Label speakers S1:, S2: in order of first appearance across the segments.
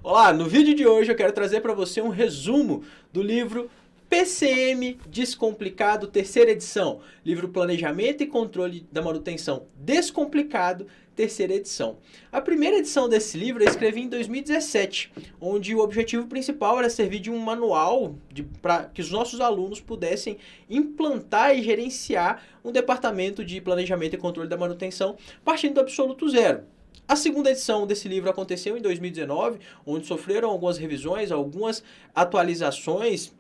S1: Olá, no vídeo de hoje eu quero trazer para você um resumo do livro PCM Descomplicado, terceira edição. Livro Planejamento e Controle da Manutenção Descomplicado, terceira edição. A primeira edição desse livro eu escrevi em 2017, onde o objetivo principal era servir de um manual para que os nossos alunos pudessem implantar e gerenciar um departamento de planejamento e controle da manutenção partindo do absoluto zero. A segunda edição desse livro aconteceu em 2019, onde sofreram algumas revisões, algumas atualizações,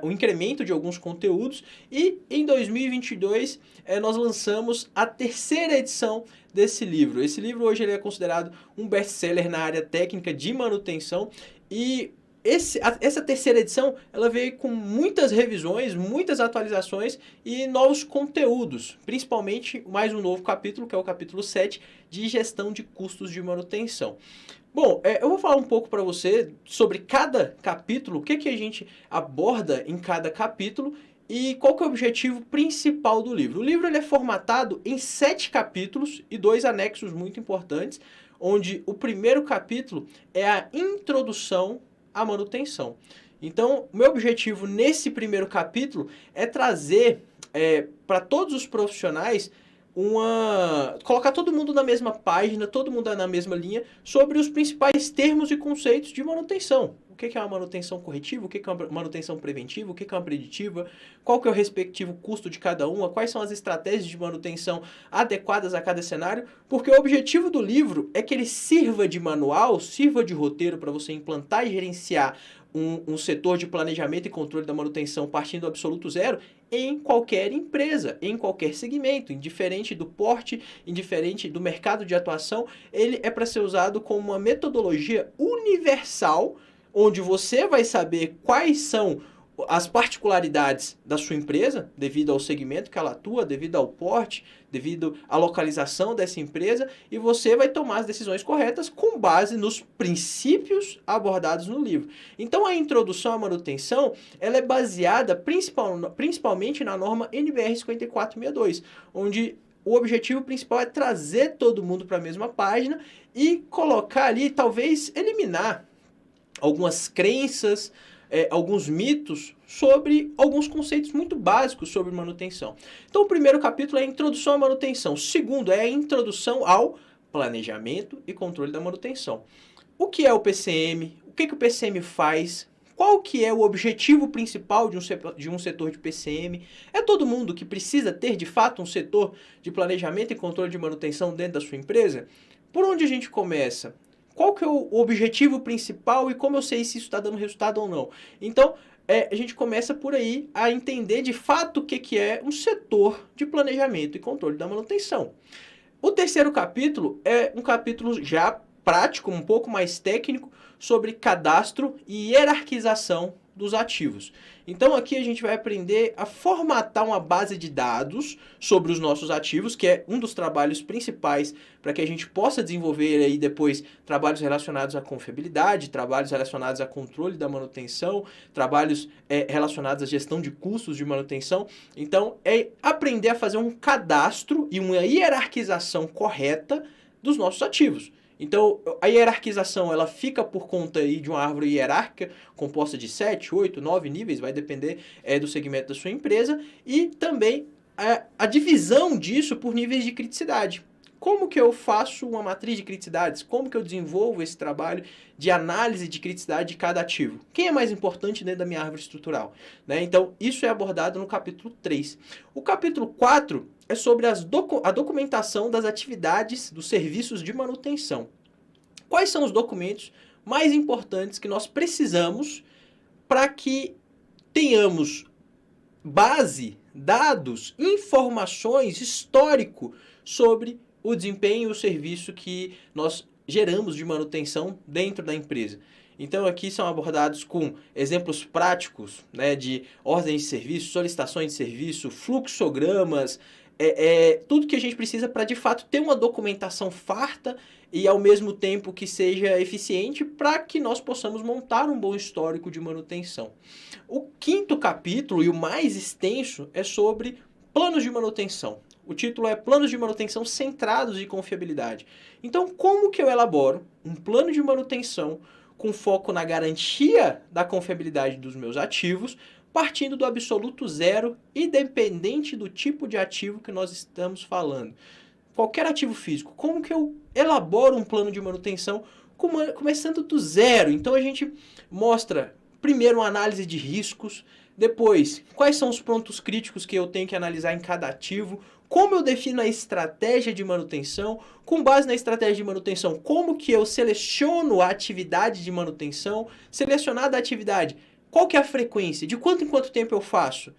S1: o incremento de alguns conteúdos, e em 2022 nós lançamos a terceira edição desse livro. Esse livro hoje ele é considerado um best-seller na área técnica de manutenção e essa terceira edição ela veio com muitas revisões, muitas atualizações e novos conteúdos, principalmente mais um novo capítulo, que é o capítulo 7, de gestão de custos de manutenção. Bom, eu vou falar um pouco para você sobre cada capítulo, o que a gente aborda em cada capítulo e qual que é o objetivo principal do livro. O livro ele é formatado em 7 capítulos e 2 anexos muito importantes, onde o primeiro capítulo é a introdução à manutenção. Então, o meu objetivo nesse primeiro capítulo é trazer para todos os profissionais colocar todo mundo na mesma página, todo mundo na mesma linha, sobre os principais termos e conceitos de manutenção. O que é uma manutenção corretiva, o que é uma manutenção preventiva, o que é uma preditiva, qual que é o respectivo custo de cada uma, quais são as estratégias de manutenção adequadas a cada cenário, porque o objetivo do livro é que ele sirva de manual, sirva de roteiro para você implantar e gerenciar um setor de planejamento e controle da manutenção partindo do absoluto zero em qualquer empresa, em qualquer segmento, indiferente do porte, indiferente do mercado de atuação, ele é para ser usado como uma metodologia universal, onde você vai saber quais são as particularidades da sua empresa, devido ao segmento que ela atua, devido ao porte, devido à localização dessa empresa, e você vai tomar as decisões corretas com base nos princípios abordados no livro. Então, a introdução à manutenção, ela é baseada principalmente na norma NBR 5462, onde o objetivo principal é trazer todo mundo para a mesma página e colocar ali, talvez, eliminar algumas crenças, alguns mitos sobre alguns conceitos muito básicos sobre manutenção. Então, o primeiro capítulo é a introdução à manutenção. O segundo é a introdução ao planejamento e controle da manutenção. O que é o PCM? O que o PCM faz? Qual que é o objetivo principal de um setor de PCM? É todo mundo que precisa ter, de fato, um setor de planejamento e controle de manutenção dentro da sua empresa? Por onde a gente começa? Qual que é o objetivo principal e como eu sei se isso está dando resultado ou não? Então, a gente começa por aí a entender de fato o que é um setor de planejamento e controle da manutenção. O terceiro capítulo é um capítulo já prático, um pouco mais técnico, sobre cadastro e hierarquização dos ativos. Então aqui a gente vai aprender a formatar uma base de dados sobre os nossos ativos, que é um dos trabalhos principais para que a gente possa desenvolver aí depois trabalhos relacionados à confiabilidade, trabalhos relacionados a controle da manutenção, trabalhos relacionados à gestão de custos de manutenção. Então é aprender a fazer um cadastro e uma hierarquização correta dos nossos ativos. Então, a hierarquização ela fica por conta aí de uma árvore hierárquica composta de 7, 8, 9 níveis, vai depender do segmento da sua empresa, e também a divisão disso por níveis de criticidade. Como que eu faço uma matriz de criticidades? Como que eu desenvolvo esse trabalho de análise de criticidade de cada ativo? Quem é mais importante dentro da minha árvore estrutural? Né? Então, isso é abordado no capítulo 3. O capítulo 4 é sobre a documentação das atividades dos serviços de manutenção. Quais são os documentos mais importantes que nós precisamos para que tenhamos base, dados, informações, histórico sobre o desempenho e o serviço que nós geramos de manutenção dentro da empresa? Então aqui são abordados com exemplos práticos, né, de ordens de serviço, solicitações de serviço, fluxogramas, tudo que a gente precisa para de fato ter uma documentação farta e ao mesmo tempo que seja eficiente para que nós possamos montar um bom histórico de manutenção. O quinto capítulo e o mais extenso é sobre planos de manutenção. O título é Planos de Manutenção Centrados em Confiabilidade. Então, como que eu elaboro um plano de manutenção com foco na garantia da confiabilidade dos meus ativos, partindo do absoluto zero, independente do tipo de ativo que nós estamos falando. Qualquer ativo físico, como que eu elaboro um plano de manutenção começando do zero? Então a gente mostra primeiro uma análise de riscos, depois quais são os pontos críticos que eu tenho que analisar em cada ativo, como eu defino a estratégia de manutenção, com base na estratégia de manutenção, como que eu seleciono a atividade de manutenção, selecionada a atividade, qual que é a frequência, de quanto em quanto tempo eu faço.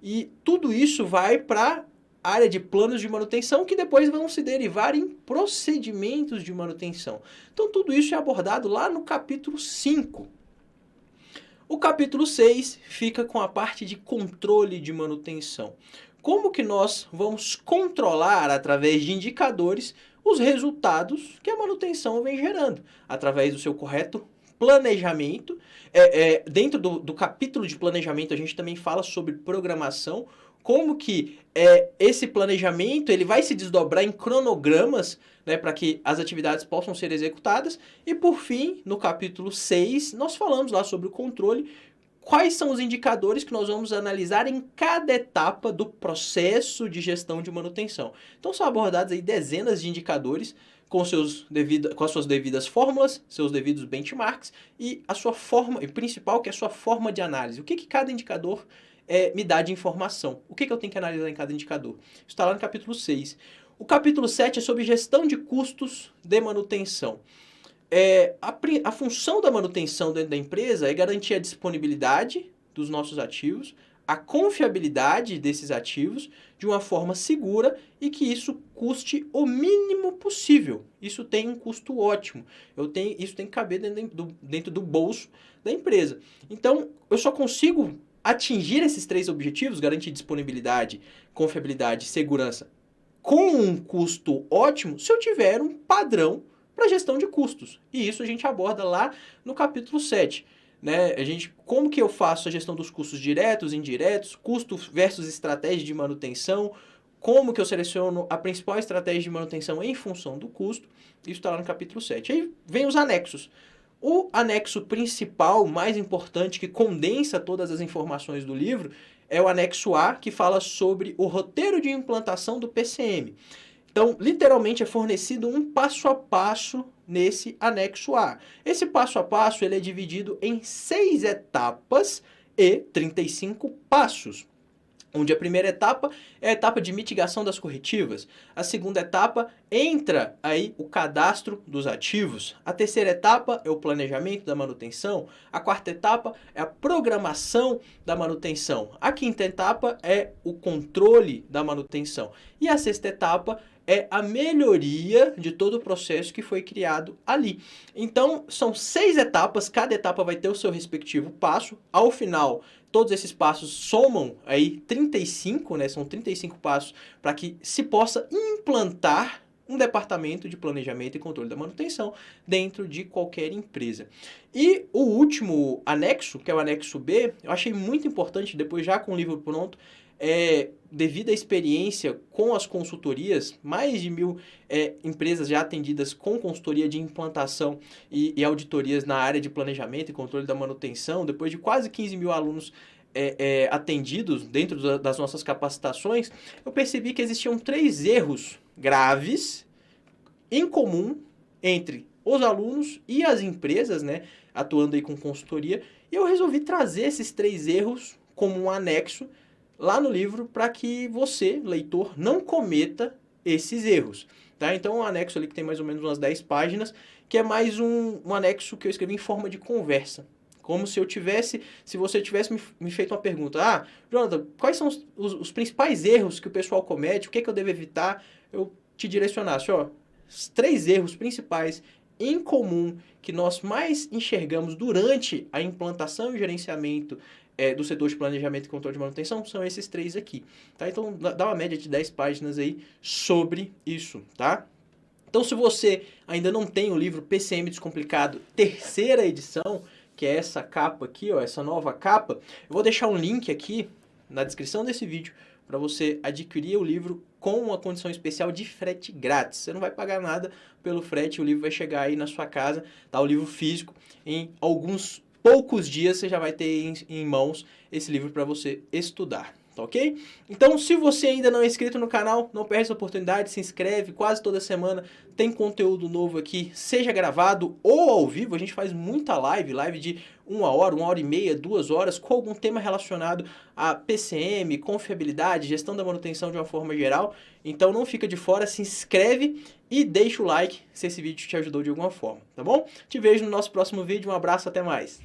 S1: E tudo isso vai para a área de planos de manutenção, que depois vão se derivar em procedimentos de manutenção. Então tudo isso é abordado lá no capítulo 5. O capítulo 6 fica com a parte de controle de manutenção. Como que nós vamos controlar, através de indicadores, os resultados que a manutenção vem gerando, através do seu correto planejamento. Dentro do capítulo de planejamento, a gente também fala sobre programação, como que esse planejamento ele vai se desdobrar em cronogramas, né, para que as atividades possam ser executadas. E por fim, no capítulo 6, nós falamos lá sobre o controle, quais são os indicadores que nós vamos analisar em cada etapa do processo de gestão de manutenção. Então são abordados aí dezenas de indicadores com as suas devidas fórmulas, seus devidos benchmarks e a sua forma, e principal, que é a sua forma de análise. O que cada indicador me dá de informação? O que eu tenho que analisar em cada indicador? Isso está lá no capítulo 6. O capítulo 7 é sobre gestão de custos de manutenção. A função da manutenção dentro da empresa é garantir a disponibilidade dos nossos ativos, a confiabilidade desses ativos de uma forma segura e que isso custe o mínimo possível. Isso tem um custo ótimo. Isso tem que caber dentro do bolso da empresa. Então, eu só consigo atingir esses 3 objetivos, garantir disponibilidade, confiabilidade e segurança, com um custo ótimo, se eu tiver um padrão para gestão de custos. E isso a gente aborda lá no capítulo 7. Né? Como que eu faço a gestão dos custos diretos, indiretos, custo versus estratégia de manutenção, como que eu seleciono a principal estratégia de manutenção em função do custo. Isso está lá no capítulo 7. Aí vem os anexos. O anexo principal, mais importante, que condensa todas as informações do livro, é o anexo A, que fala sobre o roteiro de implantação do PCM. Então, literalmente, é fornecido um passo a passo nesse anexo A. Esse passo a passo ele é dividido em 6 etapas e 35 passos. Onde a primeira etapa é a etapa de mitigação das corretivas. A segunda etapa entra aí o cadastro dos ativos. A terceira etapa é o planejamento da manutenção. A quarta etapa é a programação da manutenção. A quinta etapa é o controle da manutenção. E a sexta etapa é a melhoria de todo o processo que foi criado ali. Então, são 6 etapas, cada etapa vai ter o seu respectivo passo. Ao final, todos esses passos somam aí 35, né? São 35 passos para que se possa implantar um departamento de planejamento e controle da manutenção dentro de qualquer empresa. E o último anexo, que é o anexo B, eu achei muito importante, depois já com o livro pronto, devido à experiência com as consultorias, mais de 1.000 empresas já atendidas com consultoria de implantação e auditorias na área de planejamento e controle da manutenção, depois de quase 15.000 alunos atendidos dentro das nossas capacitações, eu percebi que existiam 3 erros graves em comum entre os alunos e as empresas, né, atuando aí com consultoria, e eu resolvi trazer esses 3 erros como um anexo lá no livro para que você, leitor, não cometa esses erros. Tá? Então, um anexo ali que tem mais ou menos umas 10 páginas, que é mais um anexo que eu escrevi em forma de conversa. Como se você tivesse me feito uma pergunta. Jonathan, quais são os principais erros que o pessoal comete? O que eu devo evitar? Eu te direcionasse, os 3 erros principais em comum que nós mais enxergamos durante a implantação e gerenciamento do setor de planejamento e controle de manutenção são esses 3 aqui, tá? Então, dá uma média de 10 páginas aí sobre isso, tá? Então, se você ainda não tem o livro PCM Descomplicado, 3ª edição, que é essa capa aqui, essa nova capa, eu vou deixar um link aqui na descrição desse vídeo para você adquirir o livro com uma condição especial de frete grátis. Você não vai pagar nada pelo frete, o livro vai chegar aí na sua casa, tá? O livro físico, em alguns poucos dias você já vai ter em mãos esse livro para você estudar. Tá ok? Então, se você ainda não é inscrito no canal, não perde essa oportunidade, se inscreve, quase toda semana tem conteúdo novo aqui, seja gravado ou ao vivo, a gente faz muita live de 1 hora e meia, 2 horas, com algum tema relacionado a PCM, confiabilidade, gestão da manutenção de uma forma geral, então não fica de fora, se inscreve e deixa o like se esse vídeo te ajudou de alguma forma, tá bom? Te vejo no nosso próximo vídeo, um abraço, até mais!